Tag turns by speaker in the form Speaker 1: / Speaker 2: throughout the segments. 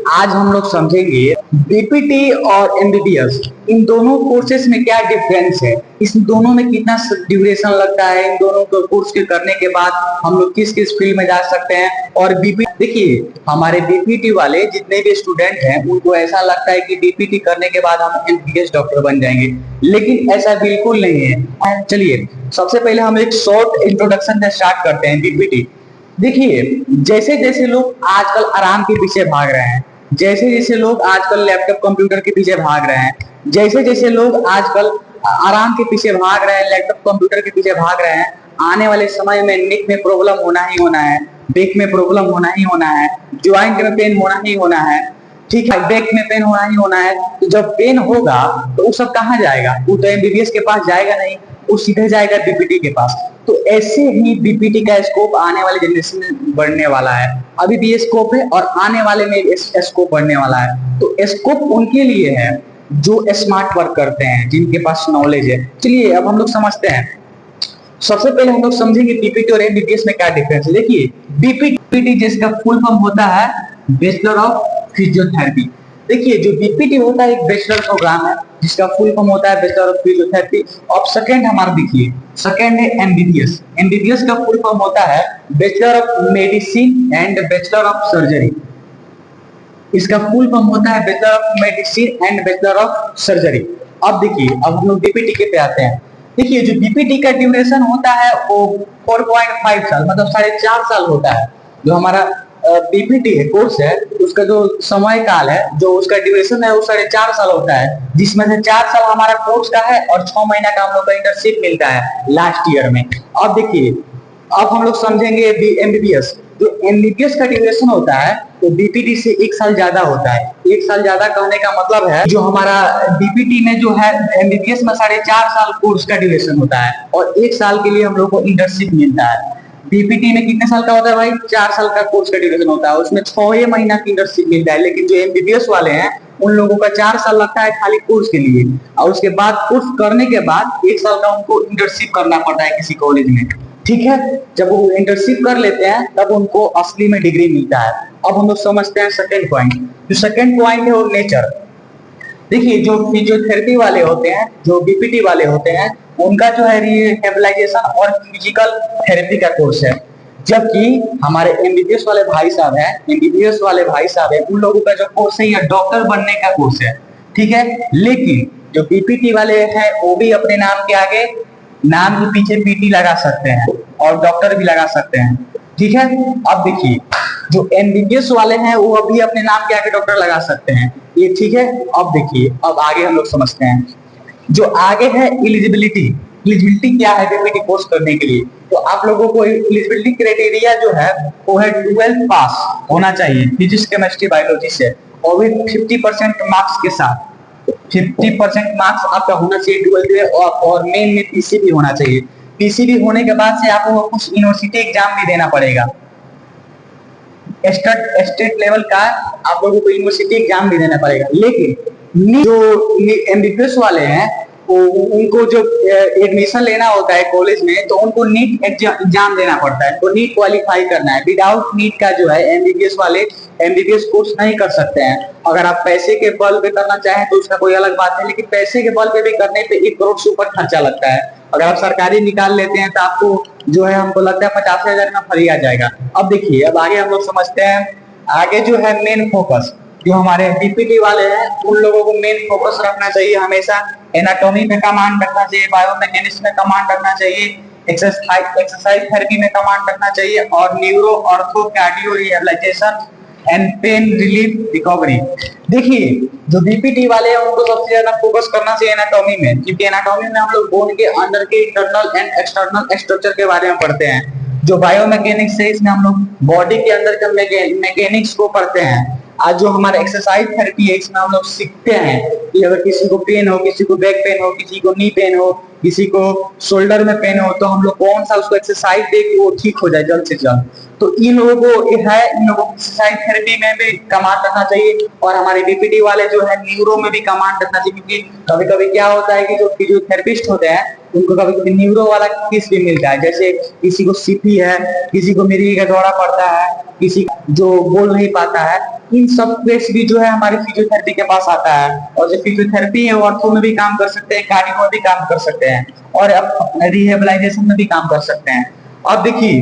Speaker 1: आज हम लोग समझेंगे बीपीटी और एमबीबीएस, इन दोनों कोर्सेज में क्या डिफरेंस है, इस दोनों में कितना ड्यूरेशन लगता है, इन दोनों को कोर्स के करने के बाद हम लोग किस किस फील्ड में जा सकते हैं। और बीपीटी देखिए, हमारे बीपीटी वाले जितने भी स्टूडेंट हैं उनको ऐसा लगता है कि बीपीटी करने के बाद हम एमबीबीएस डॉक्टर बन जाएंगे, लेकिन ऐसा बिल्कुल नहीं है। चलिए सबसे पहले हम एक शॉर्ट इंट्रोडक्शन से स्टार्ट करते हैं बीपीटी। देखिए, जैसे जैसे लोग आजकल आराम के पीछे भाग रहे हैं, जैसे जैसे लोग आजकल लैपटॉप कंप्यूटर के पीछे भाग रहे हैं, जैसे जैसे लोग आजकल आराम के पीछे भाग रहे हैं, लैपटॉप कंप्यूटर के पीछे भाग रहे हैं, आने वाले समय में नेक में प्रॉब्लम होना ही होना है, बैक में प्रॉब्लम होना ही होना है, ज्वाइंट में पेन होना ही होना है, ठीक है, बैक में पेन होना ही होना है। तो जब पेन होगा तो वो सब कहाँ जाएगा? वो तो एमबीबीएस के पास जाएगा नहीं, वो सीधे जाएगा बीपीटी के पास। तो ऐसे ही बीपीटी का स्कोप आने वाले जनरेशन में बढ़ने वाला है। अभी भी स्कोप है और आने वाले में स्कोप बढ़ने वाला है। तो स्कोप उनके लिए है जो स्मार्ट वर्क करते हैं, जिनके पास नॉलेज है। चलिए अब हम लोग समझते हैं। सबसे पहले हम लोग समझेंगे बीपीटी और एमबीबीएस में क्या डिफरेंस है। देखिए, बीपीटी जिसका फुल फॉर्म होता है बैचलर ऑफ फिजियोथेरेपी। देखिए, जो बीपीटी होता है एक बैचलर प्रोग्राम है जिसका फुल फॉर्म होता है बैचलर ऑफ फिजियोथेरेपी। और सेकंड हमारा देखिए, सेकंड है एमबीबीएस। एमबीबीएस का फुल फॉर्म होता है bachelor of medicine and bachelor of surgery. इसका फुल फॉर्म होता है bachelor of medicine and bachelor of surgery. अब देखिए, अब हम लोग बीपीटी के पे आते हैं। देखिए, जो बीपीटी का ड्यूरेशन होता है वो 4.5 साल मतलब 4.5 साल होता है। जो हमारा बीपीटी है कोर्स है, उसका जो समय काल है, जो उसका ड्यूरेशन है वो 4.5 साल होता है, जिसमें से 4 साल हमारा कोर्स का है और 6 महीना का हम लोग का इंटर्नशिप मिलता है लास्ट ईयर में। अब देखिए, अब हम लोग समझेंगे एमबीबीएस। जो एमबीबीएस का ड्यूरेशन होता है तो बीपीटी से 1 साल ज्यादा होता है। 1 साल ज्यादा कहने का मतलब है जो हमारा बीपीटी में जो है एमबीबीएस में 4.5 साल कोर्स का ड्यूरेशन होता है और 1 साल के लिए हम लोग को इंटर्नशिप मिलता है। बीपीटी में कितने साल का होता है भाई? 4 साल का कोर्स का ड्यूरेशन होता है, उसमें 6 महीना की इंटर्नशिप मिलता है। लेकिन जो एमबीबीएस वाले हैं उन लोगों का 4 साल लगता है खाली कोर्स के लिए, और उसके बाद कोर्स करने के बाद 1 साल का उनको इंटर्नशिप करना पड़ता है किसी कॉलेज में। ठीक है, जब वो इंटर्नशिप कर लेते हैं तब उनको असली में डिग्री मिलता है। अब हम लोग समझते हैं सेकंड पॉइंट। जो सेकंड पॉइंट है वो नेचर। देखिए, जो फिजियोथेरेपी वाले होते हैं, जो बीपीटी वाले होते हैं, उनका जो है रिहेबिलिटेशन और फिजिकल थेरेपी का कोर्स है। जबकि हमारे एमबीबीएस वाले भाई साहब हैं, एमबीबीएस वाले भाई साहब हैं, उन लोगों का जो कोर्स है ये डॉक्टर बनने का कोर्स है। ठीक है, लेकिन जो बीपीटी वाले हैं वो भी अपने नाम के आगे, नाम के पीछे पीटी लगा सकते हैं और डॉक्टर भी लगा सकते हैं। ठीक है, अब देखिए, जो एमबीबीएस वाले हैं वो अभी अपने नाम के आगे डॉक्टर लगा सकते हैं, ये ठीक है। अब देखिए, अब आगे हम लोग समझते हैं। जो आगे है एलिजिबिलिटी। एलिजिबिलिटी क्या है बीपीटी कोर्स करने के लिए? तो आप लोगों को एलिजिबिलिटी क्राइटेरिया जो है वो है 12th पास होना चाहिए फिजिक्स केमिस्ट्री बायोलॉजी से, और भी 50% मार्क्स के साथ। 50% मार्क्स आपका होना चाहिए 12th में, और मेन में पीसी भी होना चाहिए। पीसी भी होने के बाद से आपको कुछ यूनिवर्सिटी एग्जाम भी देना पड़ेगा, स्टेट लेवल का आप लोगों को यूनिवर्सिटी एग्जाम भी देना पड़ेगा। लेकिन जो एमबीबीएस वाले हैं उनको जो एडमिशन लेना होता है कॉलेज में, तो उनको नीट एग्जाम देना पड़ता है, तो नीट क्वालिफाई करना है। विदाउट नीट का जो है एमबीबीएस वाले एमबीबीएस कोर्स नहीं कर सकते हैं। अगर आप पैसे के बल पे करना चाहें तो उसका कोई अलग बात है, लेकिन पैसे के बल पे भी करने पे 1 करोड़ से ऊपर खर्चा लगता है। अगर आप सरकारी निकाल लेते हैं तो आपको जो है, हमको लगता है 50,000 में फ्री आ जाएगा। अब देखिए, अब आगे हम लोग समझते हैं। आगे जो है मेन फोकस, जो हमारे बीपीटी वाले हैं उन लोगों को मेन फोकस रखना चाहिए हमेशा। एनाटॉमी में कमांड रखना चाहिए, बायोमैकेनिक्स में कमांड रखना चाहिए, एक्सरसाइज थेरेपी में कमांड रखना चाहिए, और neuro ortho cardio rehabilitation and pain relief recovery. देखिए, जो बीपीटी वाले हैं उनको सबसे ज्यादा फोकस करना चाहिए एनाटॉमी में, क्योंकि एनाटॉमी में हम लोग बोन के अंदर के इंटरनल एंड एक्सटर्नल स्ट्रक्चर के बारे में पढ़ते हैं। जो बायोमैकेनिक्स है इसमें हम लोग बॉडी के अंदर के मैकेनिक्स को पढ़ते हैं। आज जो हमारा एक्सरसाइज थेरेपी है इसमें हम लोग सीखते हैं कि अगर किसी को पेन हो, किसी को बैक पेन हो, किसी को नी पेन हो, किसी को शोल्डर में पेन हो, तो हम लोग कौन सा उसको एक्सरसाइज दे कि वो ठीक हो जाए जल्द से जल्द। तो इन लोगों को है, इन लोगों को एक्सरसाइज थेरेपी में भी कमांड रखना चाहिए, और हमारे बीपीटी वाले जो है न्यूरो में भी कमांड रखना चाहिए। क्योंकि कभी कभी क्या होता है कि जो फिजियोथेरेपिस्ट होते हैं उनको कभी कभी न्यूरो वाला केस भी मिलता है, जैसे किसी को सीपी है, किसी को मिर्गी का दौरा पड़ता है, किसी जो बोल नहीं पाता है, इन सब केस भी जो है हमारे फिजियोथेरेपी के पास आता है, और जो फिजियोथेरेपी है वो ऑर्थो में भी काम कर सकते हैं, कार्डियो में भी काम कर सकते हैं, और अब रिहेबिलाइजेशन में भी काम कर सकते हैं। अब देखिए,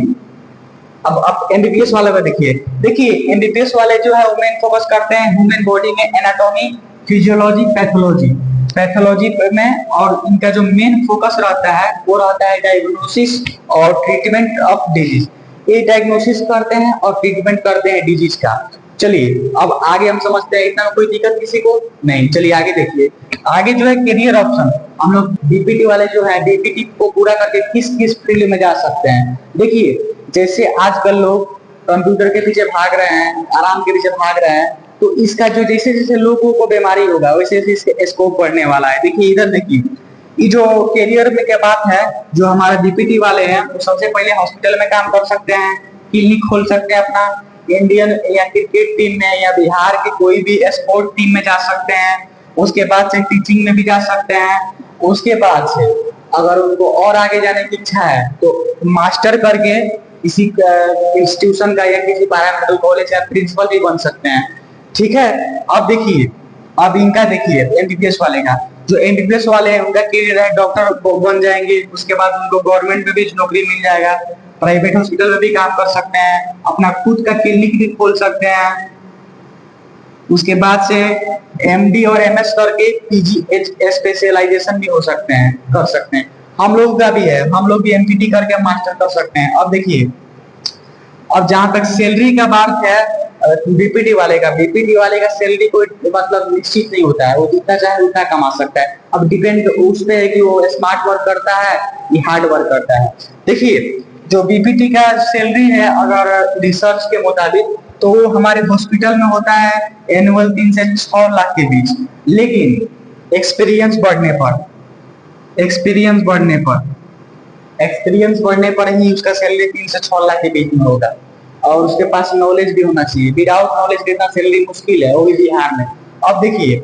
Speaker 1: अब एमबीबीएस वाले में देखिए एमबीबीएस वाले जो है वो मेन फोकस करते हैं ह्यूमन बॉडी में एनाटॉमी, फिजियोलॉजी, पैथोलॉजी पैथोलॉजी में, और इनका जो मेन फोकस रहता है वो रहता है डायग्नोसिस और ट्रीटमेंट ऑफ डिजीज। ये डायग्नोसिस करते हैं और ट्रीटमेंट करते हैं डिजीज का। चलिए अब आगे हम समझते हैं, इतना कोई दिक्कत किसी को नहीं। चलिए आगे देखिए, आगे जो है करियर ऑप्शन, हम लोग डीपीटी वाले जो है डीपीटी को पूरा करके किस किस फील्ड में जा सकते हैं। देखिए जैसे आजकल लोग कंप्यूटर के पीछे भाग रहे हैं, आराम के पीछे भाग रहे हैं, तो इसका जो जैसे जैसे लोगों को बीमारी होगा वैसे वैसे इसके स्कोप बढ़ने वाला है। देखिए इधर देखिए, ये जो करियर में क्या बात है, जो हमारा डीपीटी वाले हैं वो सबसे पहले हॉस्पिटल में काम कर सकते हैं, क्लिनिक खोल सकते हैं अपना, इंडियन या क्रिकेट टीम में या बिहार के कोई भी स्पोर्ट टीम में जा सकते हैं। उसके बाद से टीचिंग में भी जा सकते हैं। उसके बाद से अगर उनको और आगे जाने की इच्छा है तो मास्टर करके किसी इंस्टीट्यूशन का या किसी पैरामेडिकल कॉलेज का प्रिंसिपल भी बन सकते हैं। ठीक है, अब देखिए, अब इनका देखिए एमबीबीएस वाले का, जो एमबीबीएस वाले हैं उनका करियर है डॉक्टर बन जाएंगे, उसके बाद उनको गवर्नमेंट में भी नौकरी मिल जाएगा, प्राइवेट हॉस्पिटल में भी काम कर सकते हैं, अपना खुद का क्लिनिक भी खोल सकते हैं। उसके बाद से एमडी और एमएस करके पीजी स्पेशलाइजेशन भी हो सकते हैं, कर सकते हैं। हम लोग का भी है, हम लोग भी एमपीटी करके मास्टर कर सकते हैं। अब देखिए, अब जहां तक सैलरी का बात है, बीपीटी वाले का सैलरी कोई मतलब निश्चित नहीं होता है, वो जितना चाहे उतना कमा सकता है। अब डिपेंड उस पे है कि वो स्मार्ट वर्क करता है या हार्ड वर्क करता है। देखिए जो बीपीटी का सैलरी है अगर रिसर्च के मुताबिक, तो वो हमारे हॉस्पिटल में होता है एनुअल 3 से 6 लाख के बीच, लेकिन एक्सपीरियंस बढ़ने पर ही उसका सैलरी 3 से 6 लाख के बीच में होगा, और उसके पास नॉलेज भी होना चाहिए। विदाउट नॉलेज देना सैलरी मुश्किल है, वो भी बिहार में। अब देखिए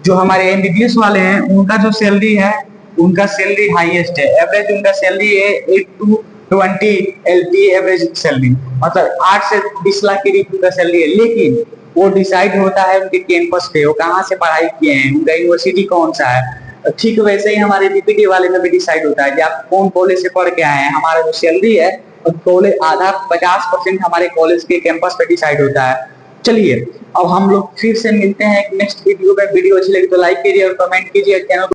Speaker 1: जो हमारे एमबीबीएस वाले हैं उनका जो सैलरी है, उनका सैलरी हाईएस्ट है, एवरेज उनका सैलरी है 8 to 20 एलपी एवरेज सैलरी, मतलब 8 से 20 लाख के बीच उनका सैलरी है। लेकिन वो डिसाइड होता है उनके कैंपस पे, वो कहाँ से पढ़ाई किए हैं, उनका यूनिवर्सिटी कौन सा है। ठीक वैसे ही हमारे बीपीटी वाले में भी डिसाइड होता है कि आप कौन कॉलेज से पढ़ के आए हैं। हमारा जो सैलरी है कॉलेज आधा 50% हमारे कॉलेज के कैंपस पे डिसाइड होता है। चलिए अब हम लोग फिर से मिलते हैं नेक्स्ट वीडियो में। वीडियो अच्छी लगी तो लाइक कीजिए और कमेंट कीजिए, चैनल